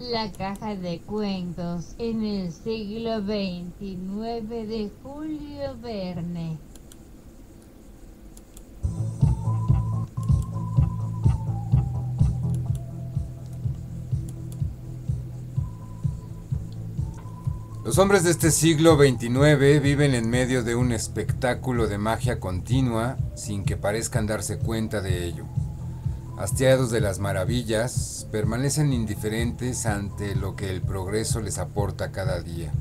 La caja de cuentos en el siglo XXIX de Julio Verne. Los hombres de este siglo XXIX viven en medio de un espectáculo de magia continua sin que parezcan darse cuenta de ello. Hastiados de las maravillas, permanecen indiferentes ante lo que el progreso les aporta cada día.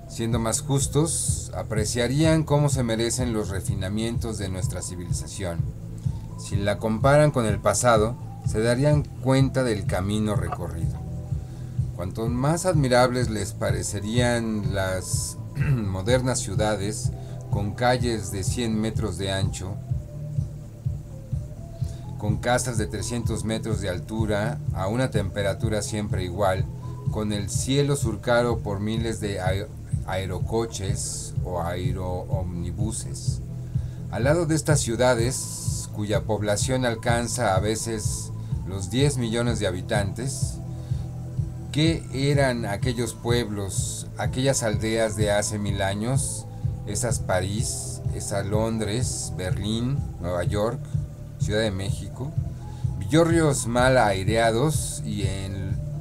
Siendo más justos, apreciarían cómo se merecen los refinamientos de nuestra civilización. Si la comparan con el pasado, se darían cuenta del camino recorrido. Cuanto más admirables les parecerían las modernas ciudades, con calles de 100 metros de ancho, con casas de 300 metros de altura, a una temperatura siempre igual, con el cielo surcado por miles de aerocoches o aeroomnibuses. Al lado de estas ciudades, cuya población alcanza a veces los 10 millones de habitantes, ¿qué eran aquellos pueblos, aquellas aldeas de hace 1000 años? Esas París, esa Londres, Berlín, Nueva York, Ciudad de México, villorrios mal aireados y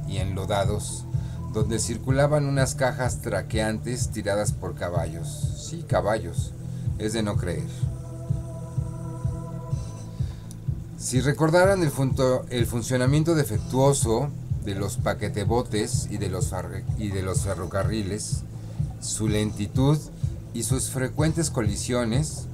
enlodados, donde circulaban unas cajas traqueantes tiradas por caballos. Sí, caballos, es de no creer. Si recordaran el funcionamiento defectuoso de los paquetebotes y de los ferrocarriles, su lentitud y sus frecuentes colisiones,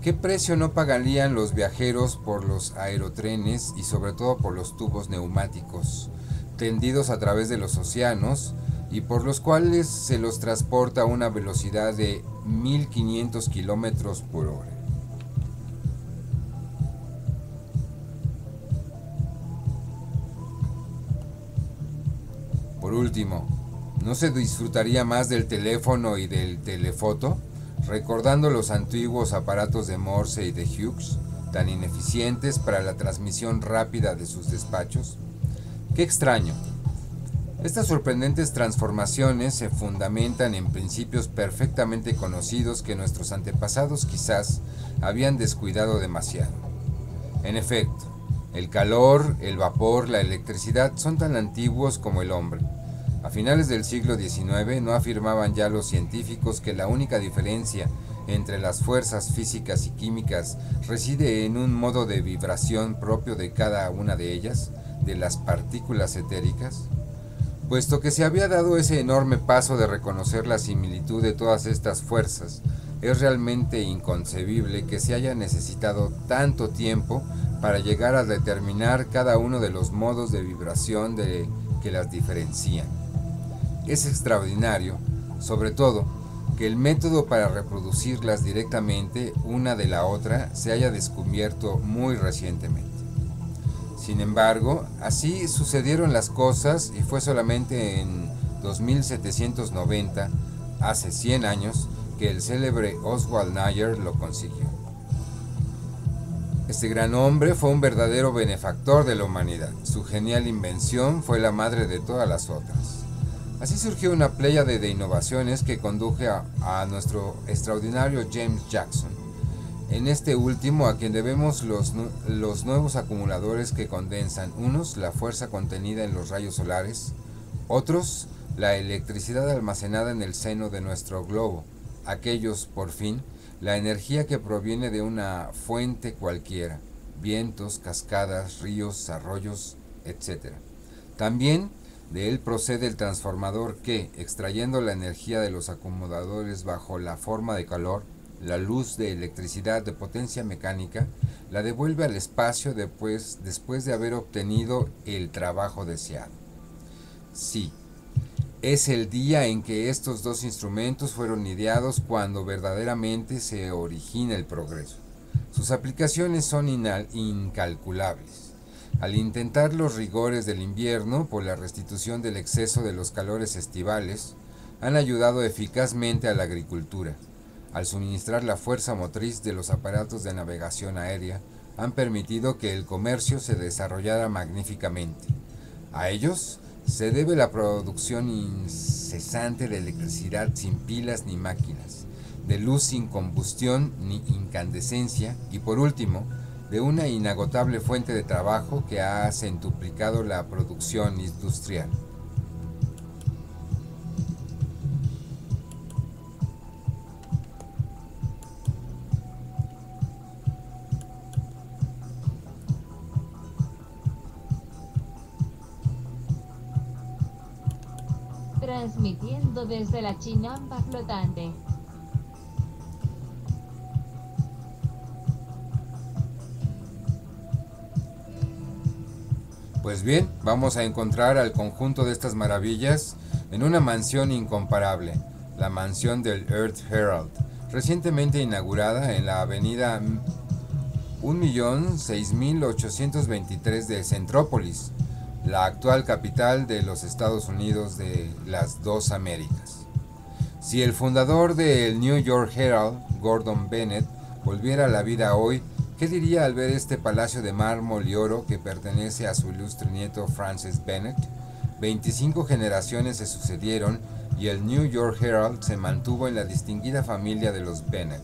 ¿qué precio no pagarían los viajeros por los aerotrenes y sobre todo por los tubos neumáticos, tendidos a través de los océanos y por los cuales se los transporta a una velocidad de 1500 kilómetros por hora? Por último, ¿no se disfrutaría más del teléfono y del telefoto, recordando los antiguos aparatos de Morse y de Hughes, tan ineficientes para la transmisión rápida de sus despachos? ¡Qué extraño! Estas sorprendentes transformaciones se fundamentan en principios perfectamente conocidos que nuestros antepasados quizás habían descuidado demasiado. En efecto, el calor, el vapor, la electricidad son tan antiguos como el hombre. A finales del siglo XIX no afirmaban ya los científicos que la única diferencia entre las fuerzas físicas y químicas reside en un modo de vibración propio de cada una de ellas, de las partículas etéricas. Puesto que se había dado ese enorme paso de reconocer la similitud de todas estas fuerzas, es realmente inconcebible que se haya necesitado tanto tiempo para llegar a determinar cada uno de los modos de vibración que las diferencian. Es extraordinario, sobre todo, que el método para reproducirlas directamente una de la otra se haya descubierto muy recientemente. Sin embargo, así sucedieron las cosas y fue solamente en 2790, hace 100 años, que el célebre Oswald Nayer lo consiguió. Este gran hombre fue un verdadero benefactor de la humanidad. Su genial invención fue la madre de todas las otras. Así surgió una pléyade de innovaciones que conduje a nuestro extraordinario James Jackson. En este último, a quien debemos los nuevos acumuladores que condensan, unos la fuerza contenida en los rayos solares, otros la electricidad almacenada en el seno de nuestro globo, aquellos, por fin, la energía que proviene de una fuente cualquiera, vientos, cascadas, ríos, arroyos, etc. También de él procede el transformador que, extrayendo la energía de los acumuladores bajo la forma de calor, la luz de electricidad de potencia mecánica, la devuelve al espacio después de haber obtenido el trabajo deseado. Sí, es el día en que estos dos instrumentos fueron ideados cuando verdaderamente se origina el progreso. Sus aplicaciones son incalculables. Al intentar los rigores del invierno por la restitución del exceso de los calores estivales, han ayudado eficazmente a la agricultura. Al suministrar la fuerza motriz de los aparatos de navegación aérea, han permitido que el comercio se desarrollara magníficamente. A ellos se debe la producción incesante de electricidad sin pilas ni máquinas, de luz sin combustión ni incandescencia y, por último, de una inagotable fuente de trabajo que ha centuplicado la producción industrial. Transmitiendo desde la Chinampa flotante. Pues bien, vamos a encontrar al conjunto de estas maravillas en una mansión incomparable, la mansión del Earth Herald, recientemente inaugurada en la avenida 1.006.823 de Centrópolis, la actual capital de los Estados Unidos de las dos Américas. Si el fundador del New York Herald, Gordon Bennett, volviera a la vida hoy, ¿qué diría al ver este palacio de mármol y oro que pertenece a su ilustre nieto Francis Bennett? 25 generaciones se sucedieron y el New York Herald se mantuvo en la distinguida familia de los Bennett.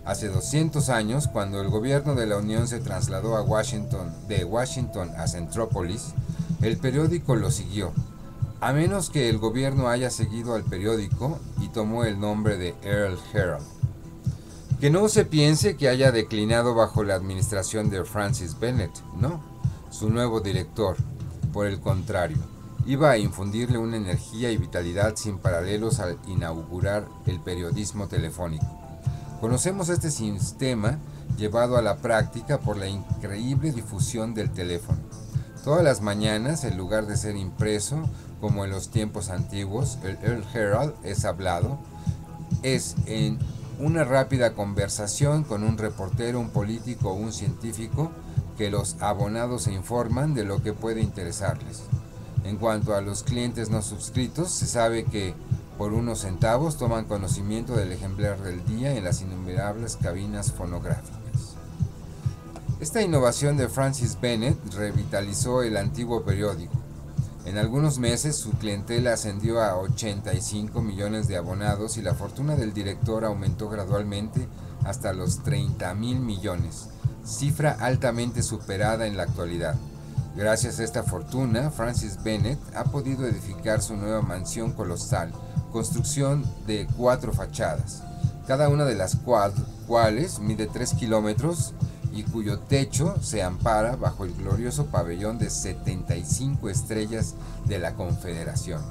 Hace 200 años, cuando el gobierno de la Unión se trasladó a de Washington a Centrópolis, el periódico lo siguió, a menos que el gobierno haya seguido al periódico y tomó el nombre de Earl Herald. Que no se piense que haya declinado bajo la administración de Francis Bennett, no, su nuevo director, por el contrario, iba a infundirle una energía y vitalidad sin paralelos al inaugurar el periodismo telefónico. Conocemos este sistema llevado a la práctica por la increíble difusión del teléfono. Todas las mañanas, en lugar de ser impreso, como en los tiempos antiguos, el Earl Herald es hablado, es en una rápida conversación con un reportero, un político o un científico que los abonados se informan de lo que puede interesarles. En cuanto a los clientes no suscritos, se sabe que por unos centavos toman conocimiento del ejemplar del día en las innumerables cabinas fonográficas. Esta innovación de Francis Bennett revitalizó el antiguo periódico. En algunos meses su clientela ascendió a 85 millones de abonados y la fortuna del director aumentó gradualmente hasta los 30,000 millones, cifra altamente superada en la actualidad. Gracias a esta fortuna, Francis Bennett ha podido edificar su nueva mansión colosal, construcción de 4 fachadas, cada una de las cuales mide 3 kilómetros y cuyo techo se ampara bajo el glorioso pabellón de 75 estrellas de la Confederación.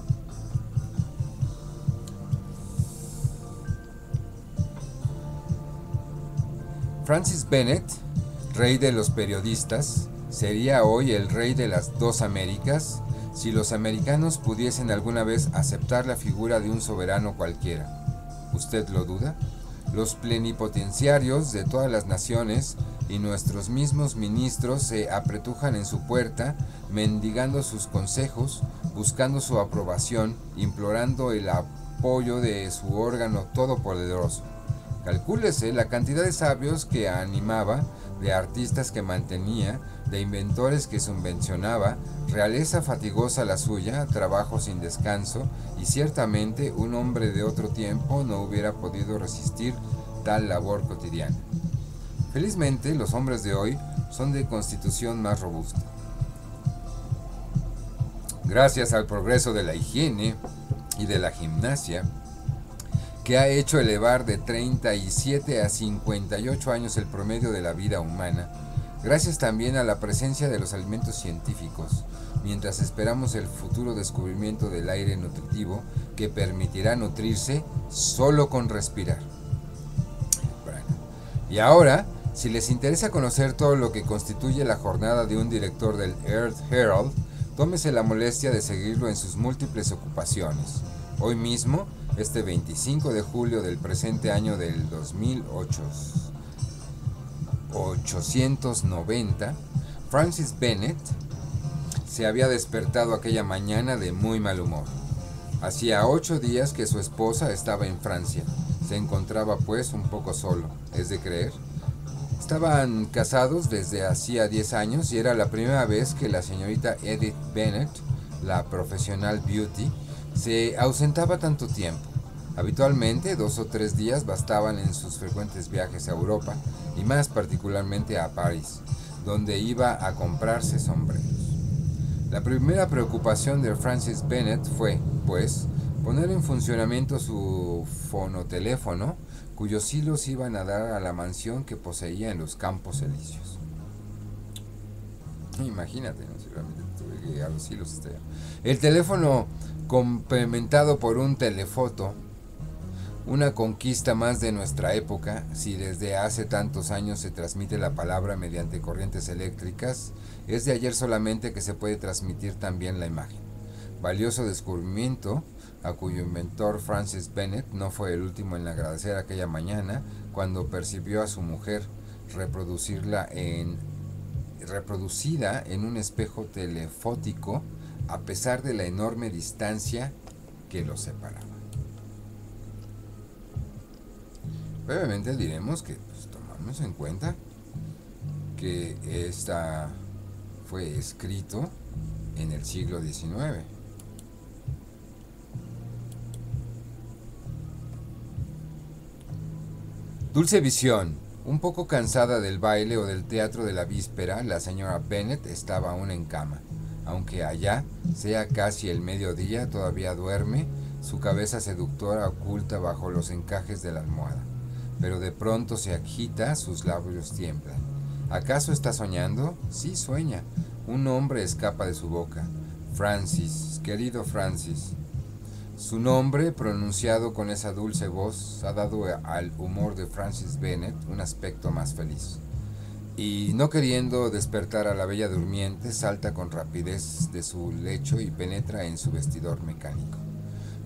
Francis Bennett, rey de los periodistas, sería hoy el rey de las dos Américas si los americanos pudiesen alguna vez aceptar la figura de un soberano cualquiera. ¿Usted lo duda? Los plenipotenciarios de todas las naciones y nuestros mismos ministros se apretujan en su puerta, mendigando sus consejos, buscando su aprobación, implorando el apoyo de su órgano todopoderoso. Calcúlese la cantidad de sabios que animaba, de artistas que mantenía, de inventores que subvencionaba, realeza fatigosa la suya, trabajo sin descanso, y ciertamente un hombre de otro tiempo no hubiera podido resistir tal labor cotidiana. Felizmente, los hombres de hoy son de constitución más robusta. Gracias al progreso de la higiene y de la gimnasia, que ha hecho elevar de 37 a 58 años el promedio de la vida humana, gracias también a la presencia de los alimentos científicos, mientras esperamos el futuro descubrimiento del aire nutritivo que permitirá nutrirse solo con respirar. Y ahora, si les interesa conocer todo lo que constituye la jornada de un director del Earth Herald, tómese la molestia de seguirlo en sus múltiples ocupaciones. Hoy mismo, este 25 de julio del presente año del 2008. 1890, Francis Bennett se había despertado aquella mañana de muy mal humor. Hacía 8 días que su esposa estaba en Francia. Se encontraba pues un poco solo, es de creer. Estaban casados desde hacía 10 años y era la primera vez que la señorita Edith Bennett, la profesional beauty, se ausentaba tanto tiempo. Habitualmente 2 o 3 días bastaban en sus frecuentes viajes a Europa y más particularmente a París, donde iba a comprarse sombreros. La primera preocupación de Francis Bennett fue, pues, poner en funcionamiento su fonoteléfono, cuyos hilos iban a dar a la mansión que poseía en los Campos Elíseos. Imagínate, ¿no? Si realmente tuve que llegar a los hilos. El teléfono complementado por un telefoto, una conquista más de nuestra época, si desde hace tantos años se transmite la palabra mediante corrientes eléctricas, es de ayer solamente que se puede transmitir también la imagen. Valioso descubrimiento, a cuyo inventor Francis Bennett no fue el último en agradecer aquella mañana cuando percibió a su mujer reproducida en un espejo telefótico a pesar de la enorme distancia que los separaba. Brevemente diremos que tomamos en cuenta que esta fue escrito en el siglo XIX. Dulce visión. Un poco cansada del baile o del teatro de la víspera, la señora Bennett estaba aún en cama. Aunque allá sea casi el mediodía, todavía duerme, su cabeza seductora oculta bajo los encajes de la almohada. Pero de pronto se agita, sus labios tiemblan. ¿Acaso está soñando? Sí, sueña. Un nombre escapa de su boca. Francis, querido Francis. Su nombre, pronunciado con esa dulce voz, ha dado al humor de Francis Bennett un aspecto más feliz. Y no queriendo despertar a la bella durmiente, salta con rapidez de su lecho y penetra en su vestidor mecánico.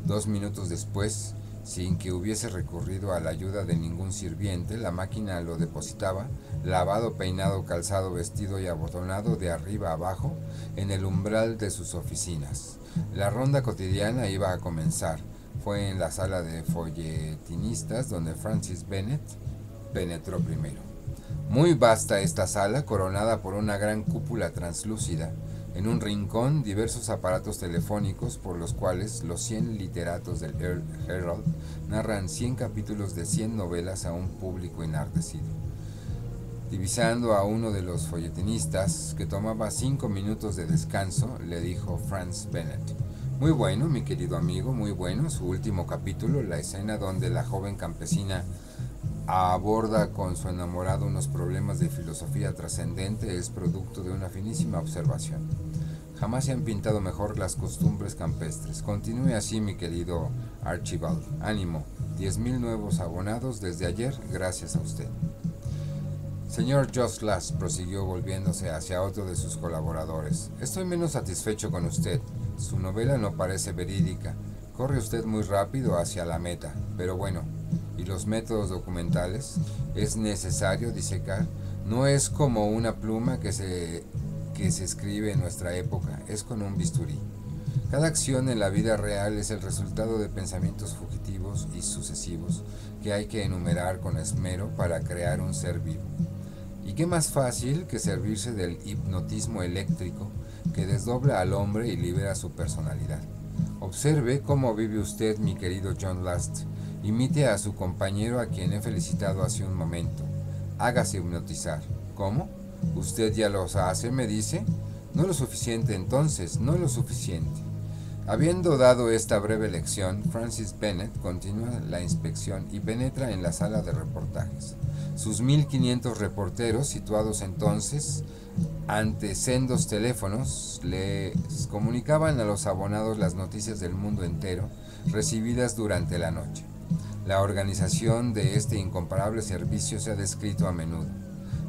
2 minutos después, sin que hubiese recurrido a la ayuda de ningún sirviente, la máquina lo depositaba, lavado, peinado, calzado, vestido y abotonado de arriba a abajo, en el umbral de sus oficinas. La ronda cotidiana iba a comenzar. Fue en la sala de folletinistas donde Francis Bennett penetró primero. Muy vasta esta sala, coronada por una gran cúpula translúcida. En un rincón, diversos aparatos telefónicos por los cuales los 100 literatos del Herald narran 100 capítulos de 100 novelas a un público enardecido. Divisando a uno de los folletinistas, que tomaba 5 minutos de descanso, le dijo Franz Bennett: muy bueno, mi querido amigo, muy bueno. Su último capítulo, la escena donde la joven campesina aborda con su enamorado unos problemas de filosofía trascendente, es producto de una finísima observación. Jamás se han pintado mejor las costumbres campestres. Continúe así, mi querido Archibald. Ánimo, 10,000 nuevos abonados desde ayer, gracias a usted. Señor Just Lass, prosiguió volviéndose hacia otro de sus colaboradores, estoy menos satisfecho con usted. Su novela no parece verídica. Corre usted muy rápido hacia la meta. Pero bueno, ¿y los métodos documentales? ¿Es necesario disecar? No es como una pluma que se escribe en nuestra época, es con un bisturí. Cada acción en la vida real es el resultado de pensamientos fugitivos y sucesivos que hay que enumerar con esmero para crear un ser vivo. ¿Y qué más fácil que servirse del hipnotismo eléctrico que desdobla al hombre y libera su personalidad? Observe cómo vive usted, mi querido John Last. Imite a su compañero a quien he felicitado hace un momento. Hágase hipnotizar. ¿Cómo? ¿Usted ya lo hace, me dice? No lo suficiente entonces, no lo suficiente. Habiendo dado esta breve lección, Francis Bennett continúa la inspección y penetra en la sala de reportajes. Sus 1500 reporteros, situados entonces ante sendos teléfonos, les comunicaban a los abonados las noticias del mundo entero, recibidas durante la noche. La organización de este incomparable servicio se ha descrito a menudo.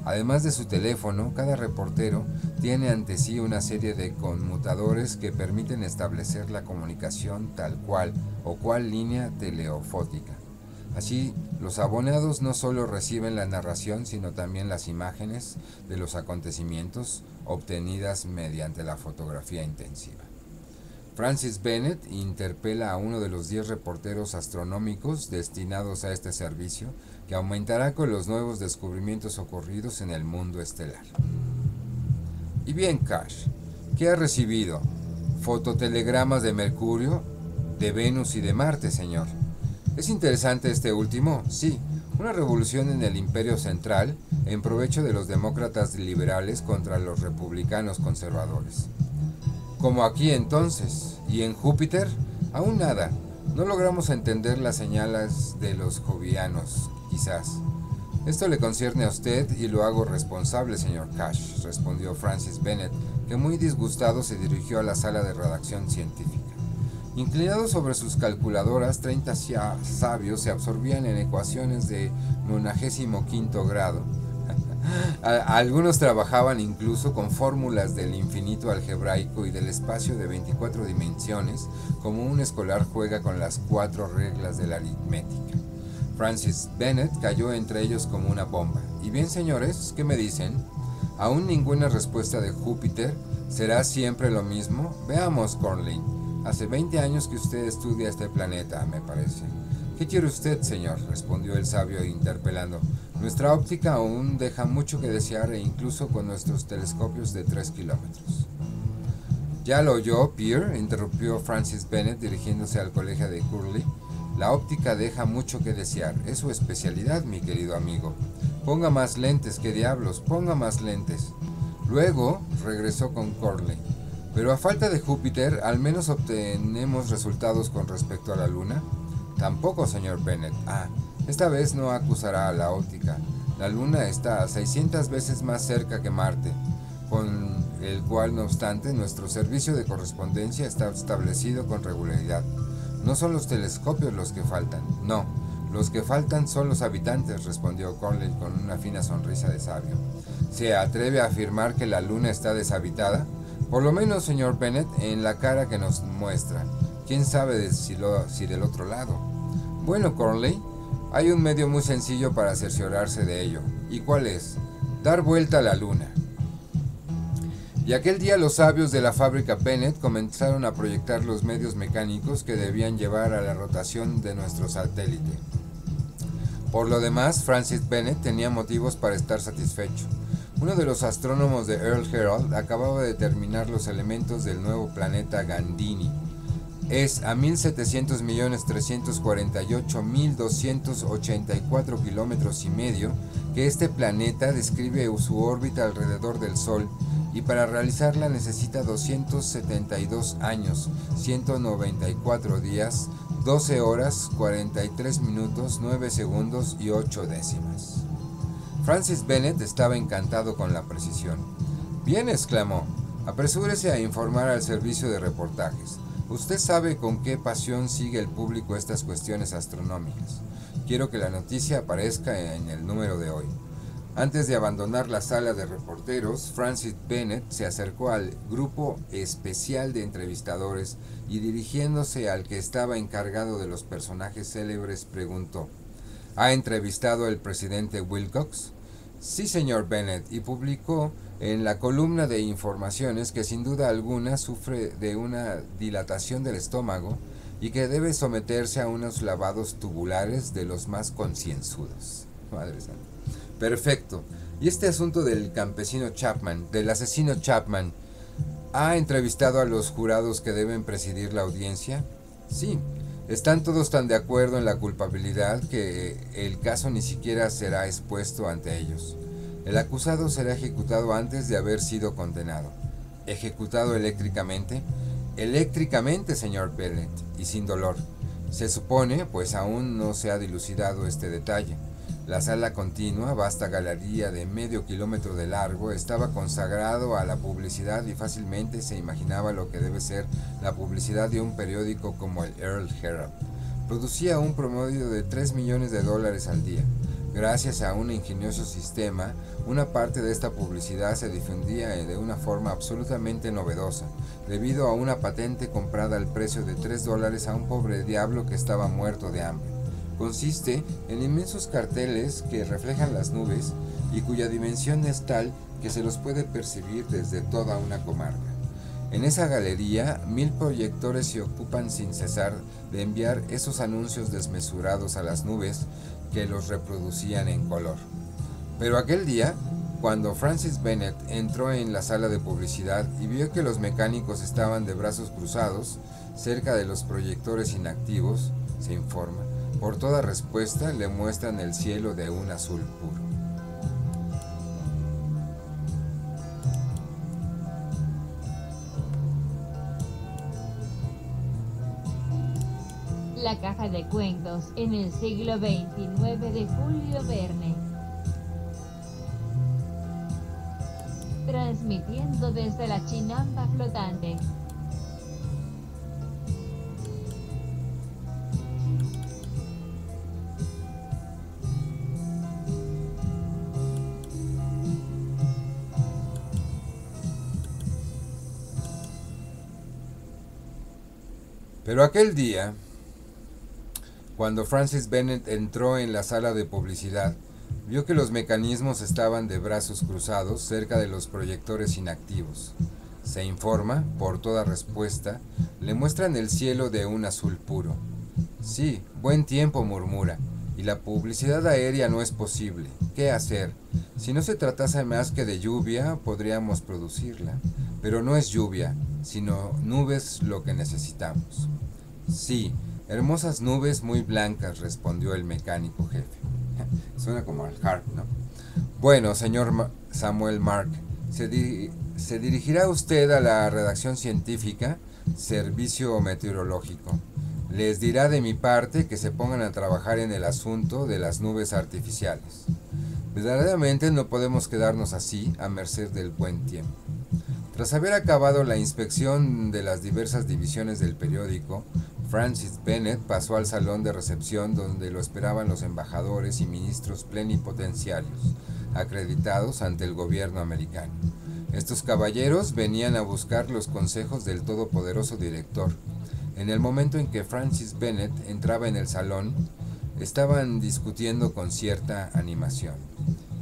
Además de su teléfono, cada reportero tiene ante sí una serie de conmutadores que permiten establecer la comunicación tal cual o cual línea teleofónica. Así, los abonados no solo reciben la narración, sino también las imágenes de los acontecimientos obtenidas mediante la fotografía intensiva. Francis Bennett interpela a uno de los 10 reporteros astronómicos destinados a este servicio, que aumentará con los nuevos descubrimientos ocurridos en el mundo estelar. Y bien, Cash, ¿qué ha recibido? Fototelegramas de Mercurio, de Venus y de Marte, señor. ¿Es interesante este último? Sí, una revolución en el Imperio Central en provecho de los demócratas liberales contra los republicanos conservadores. Como aquí entonces, y en Júpiter, aún nada. No logramos entender las señales de los jovianos, quizás. Esto le concierne a usted y lo hago responsable, señor Cash, respondió Francis Bennett, que muy disgustado se dirigió a la sala de redacción científica. Inclinados sobre sus calculadoras, 30 sabios se absorbían en ecuaciones de 95º grado. Algunos trabajaban incluso con fórmulas del infinito algebraico y del espacio de 24 dimensiones, como un escolar juega con las 4 reglas de la aritmética. Francis Bennett cayó entre ellos como una bomba. ¿Y bien, señores, qué me dicen? ¿Aún ninguna respuesta de Júpiter? ¿Será siempre lo mismo? Veamos, Cornley. Hace 20 años que usted estudia este planeta, me parece. ¿Qué quiere usted, señor?, respondió el sabio interpelando. Nuestra óptica aún deja mucho que desear, e incluso con nuestros telescopios de 3 kilómetros. ¿Ya lo oyó, Pierre?, interrumpió Francis Bennett dirigiéndose al colegio de Curly. La óptica deja mucho que desear. Es su especialidad, mi querido amigo. Ponga más lentes, qué diablos, ponga más lentes. Luego regresó con Corley. Pero a falta de Júpiter, ¿al menos obtenemos resultados con respecto a la Luna? Tampoco, señor Bennett. Esta vez no acusará a la óptica. La Luna está 600 veces más cerca que Marte, con el cual, no obstante, nuestro servicio de correspondencia está establecido con regularidad. No son los telescopios los que faltan, no. Los que faltan son los habitantes, respondió Corley con una fina sonrisa de sabio. ¿Se atreve a afirmar que la Luna está deshabitada? Por lo menos, señor Bennett, en la cara que nos muestra. ¿Quién sabe si del otro lado? Bueno, Corley, hay un medio muy sencillo para cerciorarse de ello. ¿Y cuál es? Dar vuelta a la Luna. Y aquel día los sabios de la fábrica Bennett comenzaron a proyectar los medios mecánicos que debían llevar a la rotación de nuestro satélite. Por lo demás, Francis Bennett tenía motivos para estar satisfecho. Uno de los astrónomos de Earl Herald acababa de determinar los elementos del nuevo planeta Gandini. Es a 1700.348.284 kilómetros y medio que este planeta describe su órbita alrededor del Sol, y para realizarla necesita 272 años, 194 días, 12 horas, 43 minutos, 9 segundos y 8 décimas. Francis Bennett estaba encantado con la precisión. «Bien», exclamó, «apresúrese a informar al servicio de reportajes. Usted sabe con qué pasión sigue el público estas cuestiones astronómicas. Quiero que la noticia aparezca en el número de hoy». Antes de abandonar la sala de reporteros, Francis Bennett se acercó al grupo especial de entrevistadores y, dirigiéndose al que estaba encargado de los personajes célebres, preguntó: ¿Ha entrevistado el presidente Wilcox? Sí, señor Bennett, y publicó en la columna de informaciones que sin duda alguna sufre de una dilatación del estómago y que debe someterse a unos lavados tubulares de los más concienzudos. Madre santa. Perfecto. ¿Y este asunto del campesino Chapman, del asesino Chapman, ha entrevistado a los jurados que deben presidir la audiencia? Sí. Están todos tan de acuerdo en la culpabilidad que el caso ni siquiera será expuesto ante ellos. El acusado será ejecutado antes de haber sido condenado. ¿Ejecutado eléctricamente? Eléctricamente, señor Bennett, y sin dolor. Se supone, pues aún no se ha dilucidado este detalle. La sala continua, vasta galería de medio kilómetro de largo, estaba consagrado a la publicidad y fácilmente se imaginaba lo que debe ser la publicidad de un periódico como el Earl Herald. Producía un promedio de $3 millones al día. Gracias a un ingenioso sistema, una parte de esta publicidad se difundía de una forma absolutamente novedosa, debido a una patente comprada al precio de $3 a un pobre diablo que estaba muerto de hambre. Consiste en inmensos carteles que reflejan las nubes y cuya dimensión es tal que se los puede percibir desde toda una comarca. En esa galería, 1000 proyectores se ocupan sin cesar de enviar esos anuncios desmesurados a las nubes que los reproducían en color. Pero aquel día, cuando Francis Bennett entró en la sala de publicidad y vio que los mecánicos estaban de brazos cruzados cerca de los proyectores inactivos, se informa, por toda respuesta le muestran el cielo de un azul puro. La caja de cuentos en el siglo XXIX de Julio Verne. Transmitiendo desde la Chinampa flotante. Pero aquel día, cuando Francis Bennett entró en la sala de publicidad, vio que los mecanismos estaban de brazos cruzados cerca de los proyectores inactivos. Se informa, por toda respuesta, le muestran el cielo de un azul puro. Sí, buen tiempo, murmura, y la publicidad aérea no es posible. ¿Qué hacer? Si no se tratase más que de lluvia, podríamos producirla. Pero no es lluvia, sino nubes lo que necesitamos. Sí, hermosas nubes muy blancas, respondió el mecánico jefe. Suena como al Harp, ¿no? Bueno, señor Samuel Mark, se dirigirá usted a la redacción científica, servicio meteorológico. Les dirá de mi parte que se pongan a trabajar en el asunto de las nubes artificiales. Verdaderamente no podemos quedarnos así a merced del buen tiempo. Tras haber acabado la inspección de las diversas divisiones del periódico, Francis Bennett pasó al salón de recepción donde lo esperaban los embajadores y ministros plenipotenciarios, acreditados ante el gobierno americano. Estos caballeros venían a buscar los consejos del todopoderoso director. En el momento en que Francis Bennett entraba en el salón, estaban discutiendo con cierta animación.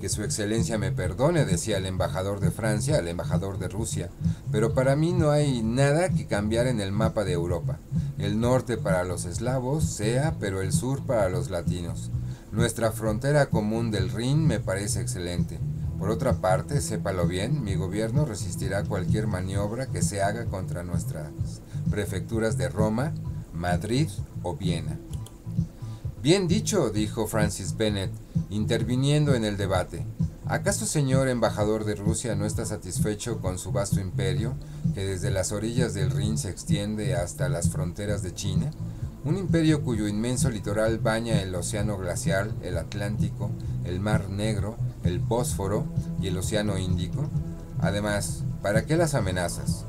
Que su excelencia me perdone, decía el embajador de Francia al embajador de Rusia, pero para mí no hay nada que cambiar en el mapa de Europa. El norte para los eslavos sea, pero el sur para los latinos. Nuestra frontera común del Rin me parece excelente. Por otra parte, sépalo bien, mi gobierno resistirá cualquier maniobra que se haga contra nuestras prefecturas de Roma, Madrid o Viena. Bien dicho, dijo Francis Bennett, interviniendo en el debate. ¿Acaso, señor embajador de Rusia, no está satisfecho con su vasto imperio, que desde las orillas del Rin se extiende hasta las fronteras de China? Un imperio cuyo inmenso litoral baña el océano glacial, el Atlántico, el Mar Negro, el Bósforo y el Océano Índico. Además, ¿para qué las amenazas?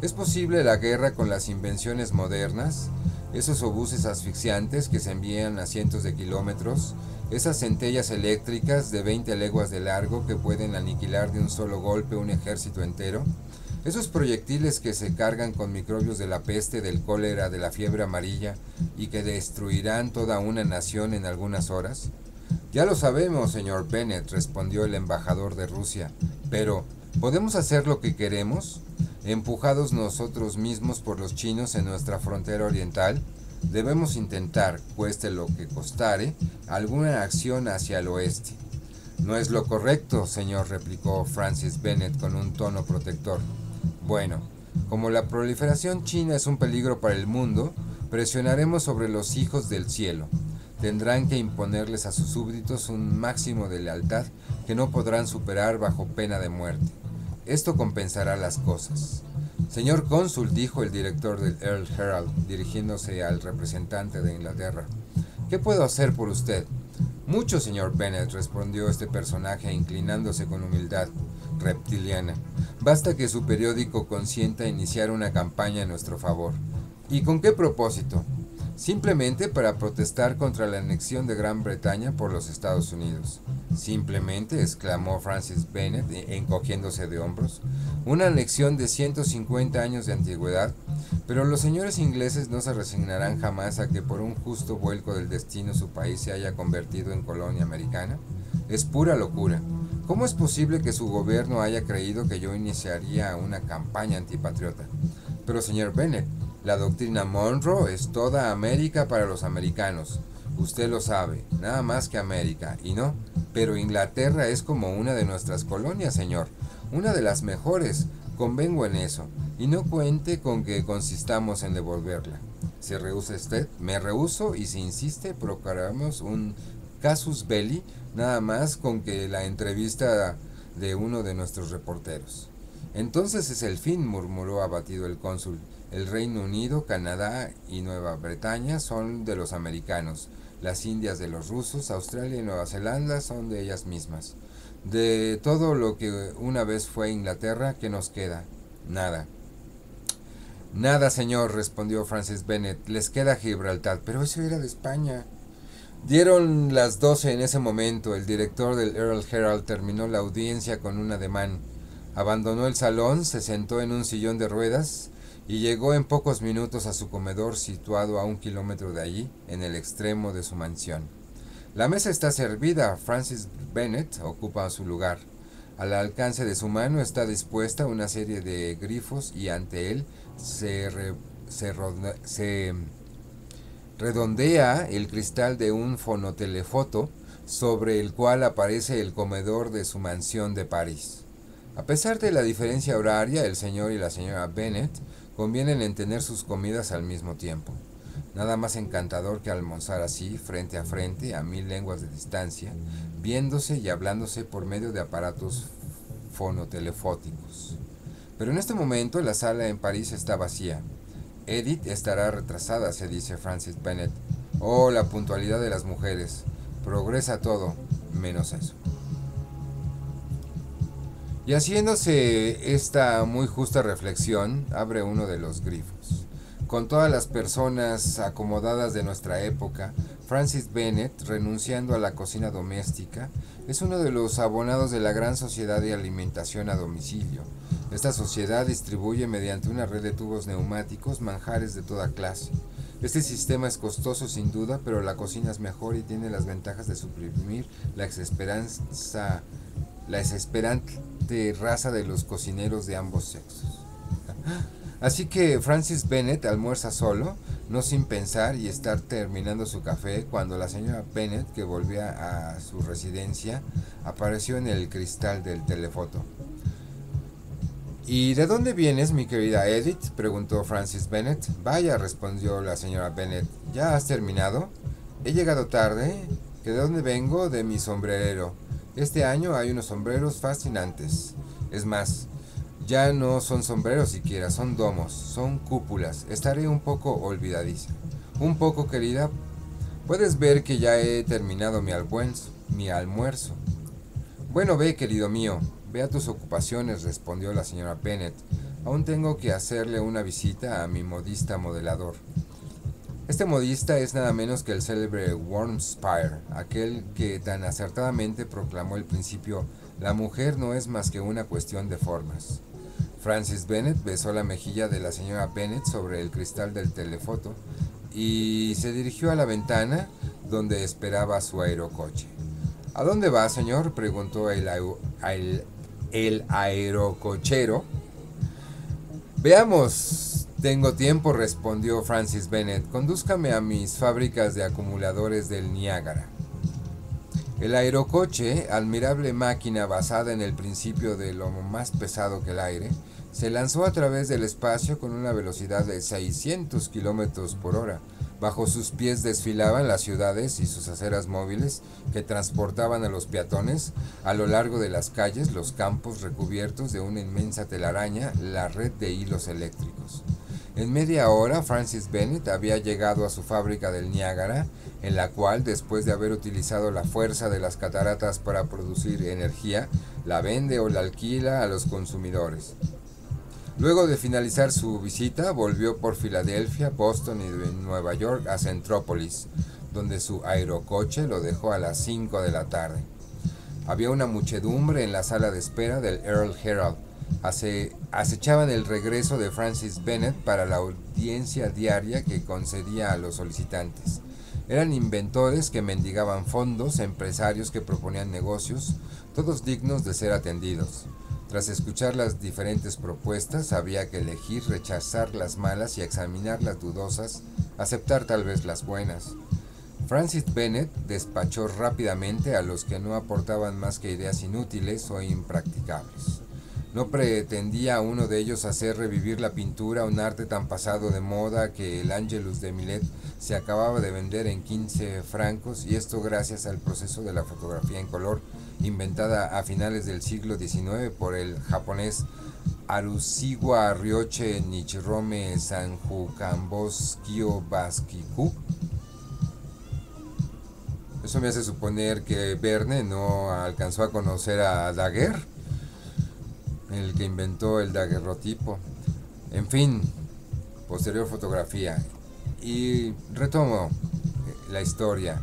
¿Es posible la guerra con las invenciones modernas? Esos obuses asfixiantes que se envían a cientos de kilómetros, esas centellas eléctricas de 20 leguas de largo que pueden aniquilar de un solo golpe un ejército entero, esos proyectiles que se cargan con microbios de la peste, del cólera, de la fiebre amarilla y que destruirán toda una nación en algunas horas. Ya lo sabemos, señor Bennett, respondió el embajador de Rusia, pero ¿podemos hacer lo que queremos? Empujados nosotros mismos por los chinos en nuestra frontera oriental, debemos intentar, cueste lo que costare, alguna acción hacia el oeste. No es lo correcto, señor, replicó Francis Bennett con un tono protector. Bueno, como la proliferación china es un peligro para el mundo, presionaremos sobre los hijos del cielo. Tendrán que imponerles a sus súbditos un máximo de lealtad que no podrán superar bajo pena de muerte. Esto compensará las cosas. Señor cónsul, dijo el director del Earl Herald, dirigiéndose al representante de Inglaterra, ¿qué puedo hacer por usted? Mucho, señor Bennett, respondió este personaje inclinándose con humildad reptiliana. Basta que su periódico consienta iniciar una campaña en nuestro favor. ¿Y con qué propósito? simplemente para protestar contra la anexión de Gran Bretaña por los Estados Unidos. Simplemente, exclamó Francis Bennett, encogiéndose de hombros, una anexión de 150 años de antigüedad, pero los señores ingleses no se resignarán jamás a que por un justo vuelco del destino su país se haya convertido en colonia americana. Es pura locura. ¿Cómo es posible que su gobierno haya creído que yo iniciaría una campaña antipatriota? Pero señor Bennett, la doctrina Monroe es toda América para los americanos. Usted lo sabe, nada más que América, y no, pero Inglaterra es como una de nuestras colonias, señor, una de las mejores, convengo en eso, y no cuente con que consistamos en devolverla. ¿Se rehúsa usted? Me rehúso, y si insiste, procuramos un casus belli, nada más con que la entrevista de uno de nuestros reporteros. Entonces es el fin, murmuró abatido el cónsul. El Reino Unido, Canadá y Nueva Bretaña son de los americanos. Las Indias de los rusos, Australia y Nueva Zelanda son de ellas mismas. De todo lo que una vez fue Inglaterra, ¿qué nos queda? Nada. Nada, señor, respondió Francis Bennett. Les queda Gibraltar, pero eso era de España. Dieron las 12 en ese momento. El director del Earl Herald terminó la audiencia con un ademán. Abandonó el salón, se sentó en un sillón de ruedas y llegó en pocos minutos a su comedor situado a 1 kilómetro de allí, en el extremo de su mansión. La mesa está servida, Francis Bennett ocupa su lugar. Al alcance de su mano está dispuesta una serie de grifos y ante él se redondea el cristal de un fonotelefoto sobre el cual aparece el comedor de su mansión de París. A pesar de la diferencia horaria, el señor y la señora Bennett convienen en tener sus comidas al mismo tiempo. Nada más encantador que almorzar así, frente a frente, a 1000 leguas de distancia, viéndose y hablándose por medio de aparatos fonotelefóticos. Pero en este momento la sala en París está vacía. Edith estará retrasada, se dice Francis Bennett. Oh, la puntualidad de las mujeres. Progresa todo, menos eso. Y haciéndose esta muy justa reflexión, abre uno de los grifos. Con todas las personas acomodadas de nuestra época, Francis Bennett, renunciando a la cocina doméstica, es uno de los abonados de la gran sociedad de alimentación a domicilio. Esta sociedad distribuye mediante una red de tubos neumáticos manjares de toda clase. Este sistema es costoso sin duda, pero la cocina es mejor y tiene las ventajas de suprimir la desesperante raza de los cocineros de ambos sexos. Así que Francis Bennett almuerza solo, no sin pensar y estar terminando su café, cuando la señora Bennett, que volvía a su residencia, apareció en el cristal del telefoto. ¿Y de dónde vienes, mi querida Edith?, preguntó Francis Bennett. Vaya, respondió la señora Bennett, ¿ya has terminado? He llegado tarde. ¿Que de dónde vengo? De mi sombrerero. Este año hay unos sombreros fascinantes. Es más, ya no son sombreros siquiera, son domos, son cúpulas. Estaré un poco olvidadiza. Un poco, querida. Puedes ver que ya he terminado mi almuerzo. Bueno, ve, querido mío, ve a tus ocupaciones, respondió la señora Bennett. Aún tengo que hacerle una visita a mi modista modelador. Este modista es nada menos que el célebre Wormspire, aquel que tan acertadamente proclamó el principio: la mujer no es más que una cuestión de formas. Francis Bennett besó la mejilla de la señora Bennett sobre el cristal del telefoto y se dirigió a la ventana donde esperaba su aerocoche. ¿A dónde va, señor?, preguntó el aerocochero. Veamos. Tengo tiempo, respondió Francis Bennett. Condúzcame a mis fábricas de acumuladores del Niágara. El aerocoche, admirable máquina basada en el principio de lo más pesado que el aire, se lanzó a través del espacio con una velocidad de 600 kilómetros por hora. Bajo sus pies desfilaban las ciudades y sus aceras móviles que transportaban a los peatones a lo largo de las calles, los campos recubiertos de una inmensa telaraña, la red de hilos eléctricos. En media hora, Francis Bennett había llegado a su fábrica del Niágara, en la cual, después de haber utilizado la fuerza de las cataratas para producir energía, la vende o la alquila a los consumidores. Luego de finalizar su visita, volvió por Filadelfia, Boston y de Nueva York a Centrópolis, donde su aerocoche lo dejó a las 5 de la tarde. Había una muchedumbre en la sala de espera del Earl Herald. Acechaban el regreso de Francis Bennett para la audiencia diaria que concedía a los solicitantes. Eran inventores que mendigaban fondos, empresarios que proponían negocios, todos dignos de ser atendidos. Tras escuchar las diferentes propuestas, había que elegir, rechazar las malas y examinar las dudosas, aceptar tal vez las buenas. Francis Bennett despachó rápidamente a los que no aportaban más que ideas inútiles o impracticables. No pretendía uno de ellos hacer revivir la pintura, un arte tan pasado de moda que el Angelus de Millet se acababa de vender en 15 francos, y esto gracias al proceso de la fotografía en color inventada a finales del siglo XIX por el japonés Harushige Ryoche Nichirome Sanjukambos Kiyobasuke. Eso me hace suponer que Verne no alcanzó a conocer a Daguerre, el que inventó el daguerrotipo. En fin, posterior fotografía. Y retomo la historia.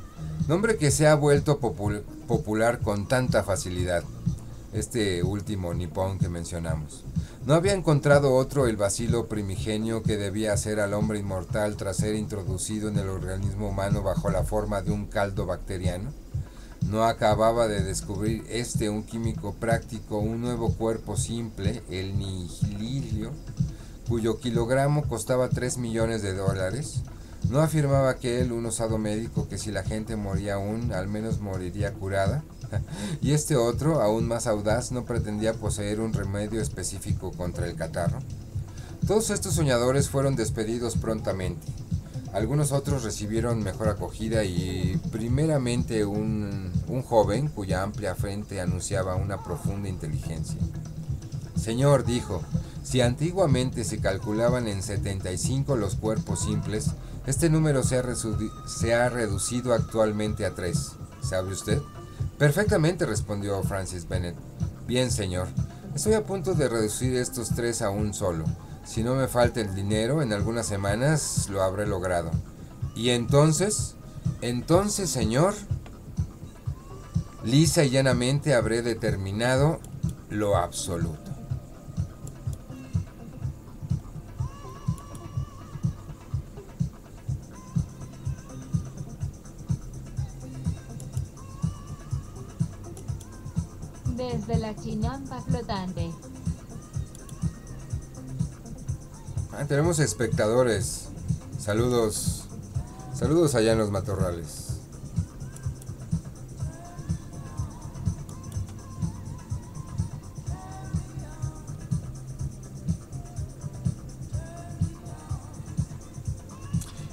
Nombre que se ha vuelto popular con tanta facilidad. Este último nipón que mencionamos. ¿No había encontrado otro el bacilo primigenio que debía hacer al hombre inmortal tras ser introducido en el organismo humano bajo la forma de un caldo bacteriano? ¿No acababa de descubrir un químico práctico, un nuevo cuerpo simple, el nihilio, cuyo kilogramo costaba 3 millones de dólares? ¿No afirmaba aquel, un osado médico, que si la gente moría aún, al menos moriría curada? Y este otro, aún más audaz, no pretendía poseer un remedio específico contra el catarro. Todos estos soñadores fueron despedidos prontamente. Algunos otros recibieron mejor acogida y primeramente un joven cuya amplia frente anunciaba una profunda inteligencia. Señor, dijo, si antiguamente se calculaban en 75 los cuerpos simples, este número se ha reducido actualmente a 3. ¿Sabe usted? Perfectamente, respondió Francis Bennett. Bien, señor. Estoy a punto de reducir estos 3 a un solo. Si no me falta el dinero, en algunas semanas lo habré logrado. ¿Y entonces? Entonces, señor, lisa y llanamente habré determinado lo absoluto. Desde la chinampa flotante. Tenemos espectadores. Saludos. Saludos allá en los matorrales.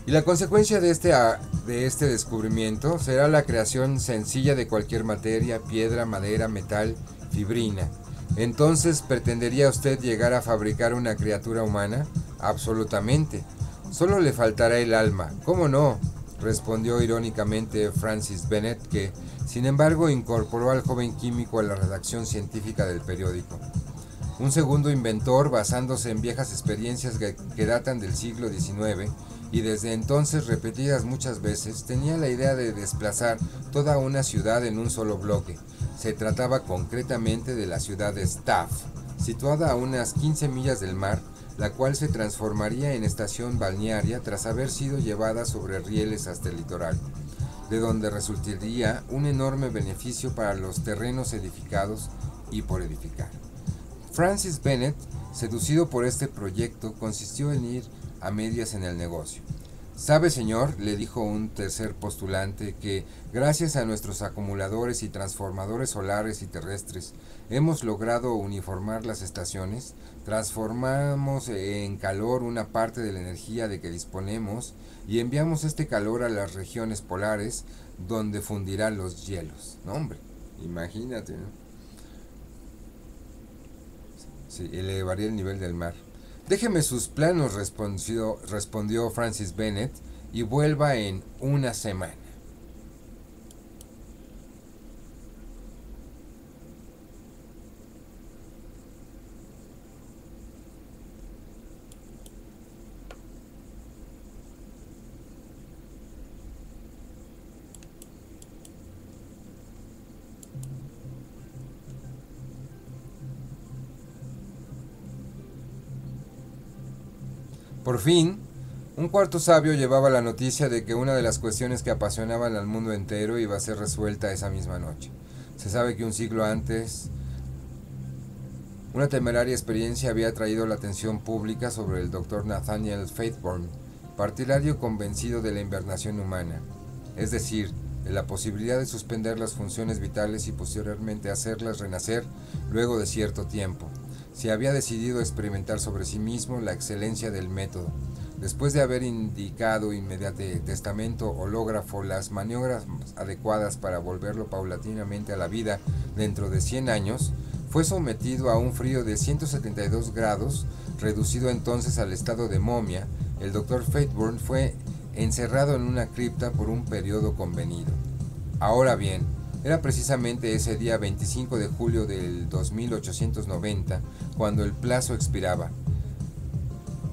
Y la consecuencia de este descubrimiento será la creación sencilla de cualquier materia, piedra, madera, metal, fibrina. Entonces, ¿pretendería usted llegar a fabricar una criatura humana? Absolutamente. Solo le faltará el alma. ¿Cómo no?, respondió irónicamente Francis Bennett, que, sin embargo, incorporó al joven químico a la redacción científica del periódico. Un segundo inventor, basándose en viejas experiencias que datan del siglo XIX, y desde entonces repetidas muchas veces, tenía la idea de desplazar toda una ciudad en un solo bloque. Se trataba concretamente de la ciudad de Staff, situada a unas 15 millas del mar, la cual se transformaría en estación balnearia tras haber sido llevada sobre rieles hasta el litoral, de donde resultaría un enorme beneficio para los terrenos edificados y por edificar. Francis Bennett, seducido por este proyecto, consistió en ir a medias en el negocio. ¿Sabe, señor?, le dijo un tercer postulante, que gracias a nuestros acumuladores y transformadores solares y terrestres hemos logrado uniformar las estaciones, transformamos en calor una parte de la energía de que disponemos y enviamos este calor a las regiones polares, donde fundirán los hielos. No, hombre, imagínate, ¿no? Sí, elevaría el nivel del mar. Déjeme sus planos, respondió Francis Bennett, y vuelva en una semana. Por fin, un cuarto sabio llevaba la noticia de que una de las cuestiones que apasionaban al mundo entero iba a ser resuelta esa misma noche. Se sabe que un siglo antes, una temeraria experiencia había traído la atención pública sobre el Dr. Nathaniel Faithburn, partidario convencido de la invernación humana, es decir, de la posibilidad de suspender las funciones vitales y posteriormente hacerlas renacer luego de cierto tiempo. Se había decidido experimentar sobre sí mismo la excelencia del método. Después de haber indicado mediante testamento hológrafo las maniobras adecuadas para volverlo paulatinamente a la vida dentro de 100 años, fue sometido a un frío de 172 grados, reducido entonces al estado de momia. El Dr. Faithburn fue encerrado en una cripta por un periodo convenido. Ahora bien, era precisamente ese día 25 de julio del 2890 cuando el plazo expiraba.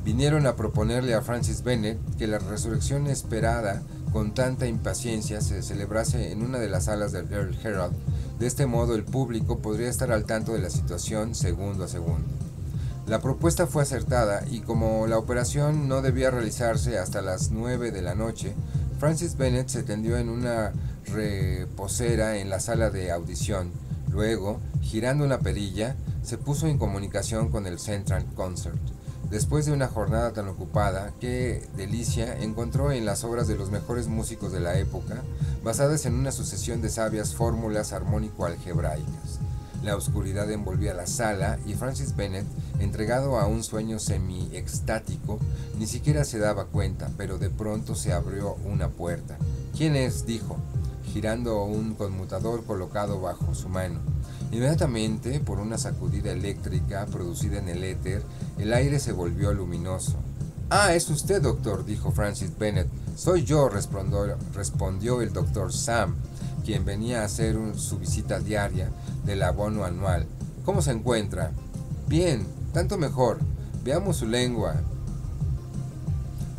Vinieron a proponerle a Francis Bennett que la resurrección esperada con tanta impaciencia se celebrase en una de las salas del Earl Herald. De este modo el público podría estar al tanto de la situación segundo a segundo. La propuesta fue acertada y como la operación no debía realizarse hasta las 9 de la noche, Francis Bennett se tendió en una reposera en la sala de audición. Luego, girando una perilla, se puso en comunicación con el Central Concert. Después de una jornada tan ocupada, qué delicia encontró en las obras de los mejores músicos de la época, basadas en una sucesión de sabias fórmulas armónico-algebraicas. La oscuridad envolvía la sala y Francis Bennett, entregado a un sueño semi-extático, ni siquiera se daba cuenta, pero de pronto se abrió una puerta. ¿Quién es?, dijo, girando un conmutador colocado bajo su mano. Inmediatamente, por una sacudida eléctrica producida en el éter, el aire se volvió luminoso. «Ah, es usted, doctor», dijo Francis Bennett. «Soy yo», respondió el doctor Sam, quien venía a hacer su visita diaria del abono anual. «¿Cómo se encuentra?» «Bien, tanto mejor. Veamos su lengua».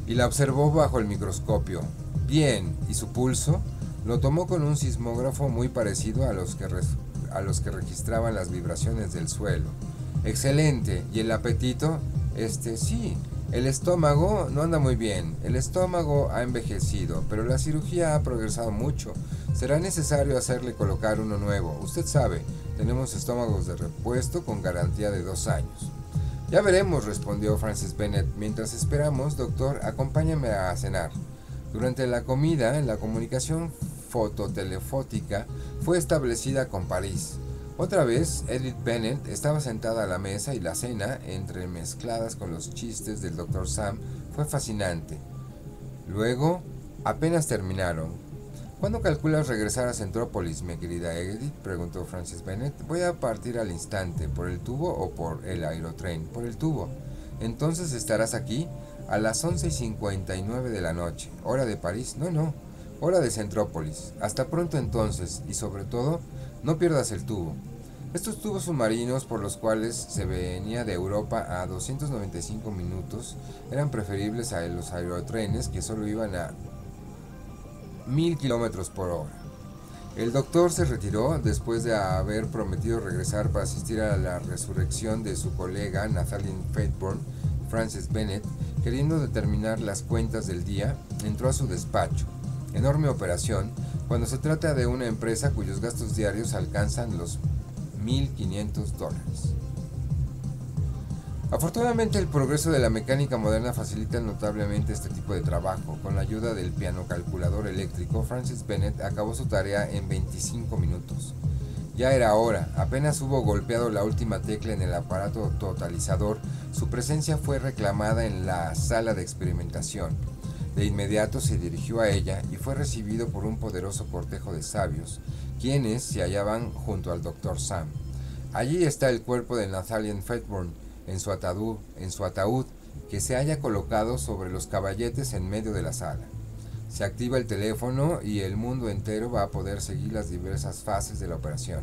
Y la observó bajo el microscopio. «Bien, ¿y su pulso?» Lo tomó con un sismógrafo muy parecido a los que registraban las vibraciones del suelo. «Excelente. ¿Y el apetito?» Sí. El estómago no anda muy bien. El estómago ha envejecido, pero la cirugía ha progresado mucho. Será necesario hacerle colocar uno nuevo. Usted sabe, tenemos estómagos de repuesto con garantía de 2 años. «Ya veremos», respondió Francis Bennett. «Mientras esperamos, doctor, acompáñame a cenar». Durante la comida, la comunicación fototelefónica fue establecida con París. Otra vez, Edith Bennett estaba sentada a la mesa y la cena, entremezcladas con los chistes del Dr. Sam, fue fascinante. Luego, apenas terminaron. «¿Cuándo calculas regresar a Centrópolis, mi querida Edith?», preguntó Francis Bennett. «Voy a partir al instante. ¿Por el tubo o por el aerotren?» «Por el tubo». «¿Entonces estarás aquí?» «A las 11:59 de la noche. ¿Hora de París?» «No, hora de Centrópolis. Hasta pronto entonces, y sobre todo, no pierdas el tubo». Estos tubos submarinos por los cuales se venía de Europa a 295 minutos eran preferibles a los aerotrenes que solo iban a 1000 kilómetros por hora. El doctor se retiró después de haber prometido regresar para asistir a la resurrección de su colega Nathaniel Faithburn. Francis Bennett, queriendo determinar las cuentas del día, entró a su despacho. Enorme operación cuando se trata de una empresa cuyos gastos diarios alcanzan los $1,500. Afortunadamente, el progreso de la mecánica moderna facilita notablemente este tipo de trabajo. Con la ayuda del pianocalculador eléctrico, Francis Bennett acabó su tarea en 25 minutos. Ya era hora. Apenas hubo golpeado la última tecla en el aparato totalizador, su presencia fue reclamada en la sala de experimentación. De inmediato se dirigió a ella y fue recibido por un poderoso cortejo de sabios, quienes se hallaban junto al Dr. Sam. Allí está el cuerpo de Nathaniel Faithburn en su ataúd, que se halla colocado sobre los caballetes en medio de la sala. Se activa el teléfono y el mundo entero va a poder seguir las diversas fases de la operación.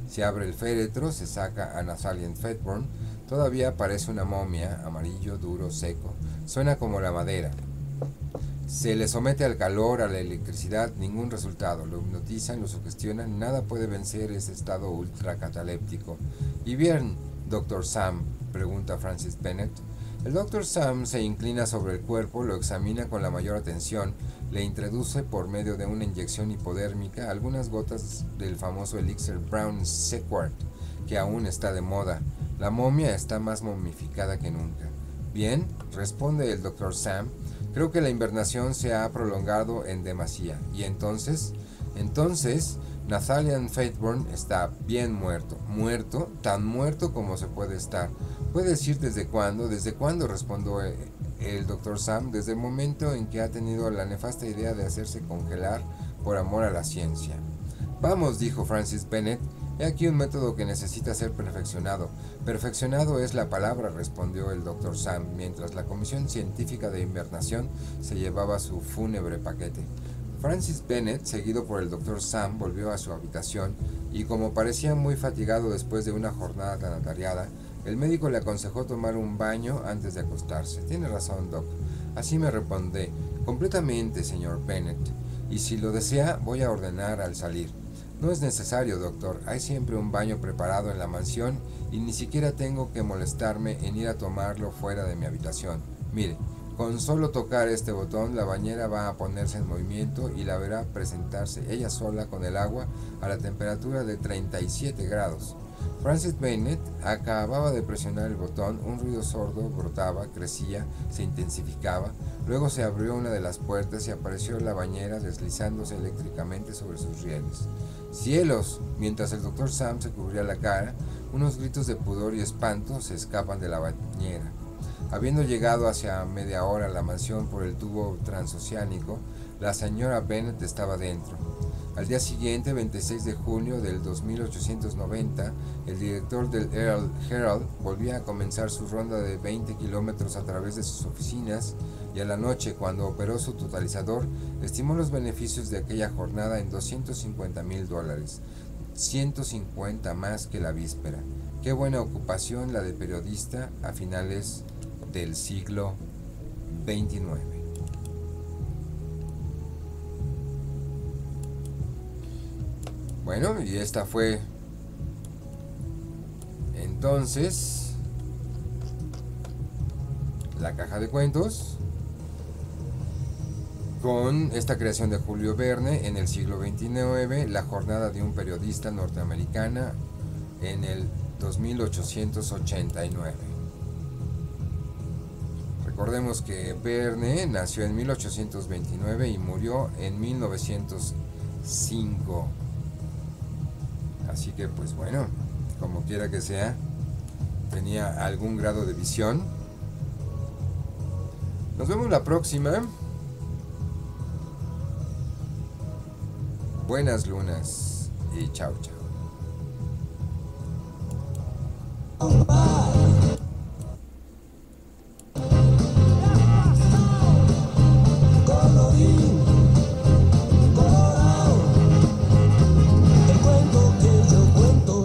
Se abre el féretro, se saca a Nathaniel Faithburn, todavía parece una momia, amarillo, duro, seco, suena como la madera. Se le somete al calor, a la electricidad, ningún resultado. Lo hipnotizan, lo sugestionan, nada puede vencer ese estado ultracataléptico. «¿Y bien, Dr. Sam?», pregunta Francis Bennett. El Dr. Sam se inclina sobre el cuerpo, lo examina con la mayor atención, le introduce por medio de una inyección hipodérmica algunas gotas del famoso elixir Brown Sequard, que aún está de moda. La momia está más momificada que nunca. Bien, responde el Dr. Sam, creo que la invernación se ha prolongado en demasía. Y entonces, Nathaniel Faithburn está bien muerto, tan muerto como se puede estar. ¿Puede decir desde cuándo? ¿Desde cuándo? Respondió el Dr. Sam, desde el momento en que ha tenido la nefasta idea de hacerse congelar por amor a la ciencia. Vamos, dijo Francis Bennett, he aquí un método que necesita ser perfeccionado. Perfeccionado es la palabra, respondió el Dr. Sam, mientras la Comisión Científica de Invernación se llevaba su fúnebre paquete. Francis Bennett, seguido por el Dr. Sam, volvió a su habitación y, como parecía muy fatigado después de una jornada tan atareada, el médico le aconsejó tomar un baño antes de acostarse. Tiene razón, Doc. Así me respondé. Completamente, señor Bennett. Y si lo desea, voy a ordenar al salir. No es necesario, doctor. Hay siempre un baño preparado en la mansión y ni siquiera tengo que molestarme en ir a tomarlo fuera de mi habitación. Mire, con solo tocar este botón, la bañera va a ponerse en movimiento y la verá presentarse ella sola con el agua a la temperatura de 37 grados. Francis Bennett acababa de presionar el botón, un ruido sordo brotaba, crecía, se intensificaba, luego se abrió una de las puertas y apareció la bañera deslizándose eléctricamente sobre sus rieles. ¡Cielos! Mientras el Dr. Sam se cubría la cara, unos gritos de pudor y espanto se escapan de la bañera. Habiendo llegado hacia media hora a la mansión por el tubo transoceánico, la señora Bennett estaba dentro. Al día siguiente, 26 de junio del 2890, el director del Herald volvía a comenzar su ronda de 20 kilómetros a través de sus oficinas y a la noche, cuando operó su totalizador, estimó los beneficios de aquella jornada en $250,000, 150 más que la víspera. Qué buena ocupación la de periodista a finales del siglo XXIX. Bueno, y esta fue entonces la caja de cuentos con esta creación de Julio Verne en el siglo XXIX, la jornada de un periodista norteamericana en el 2889. Recordemos que Verne nació en 1829 y murió en 1905. Así que, pues bueno, como quiera que sea, tenía algún grado de visión. Nos vemos la próxima. Buenas lunas y chao, chao.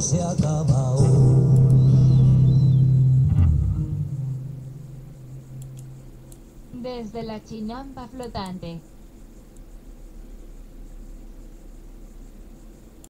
Se ha acabado. Desde la chinampa flotante.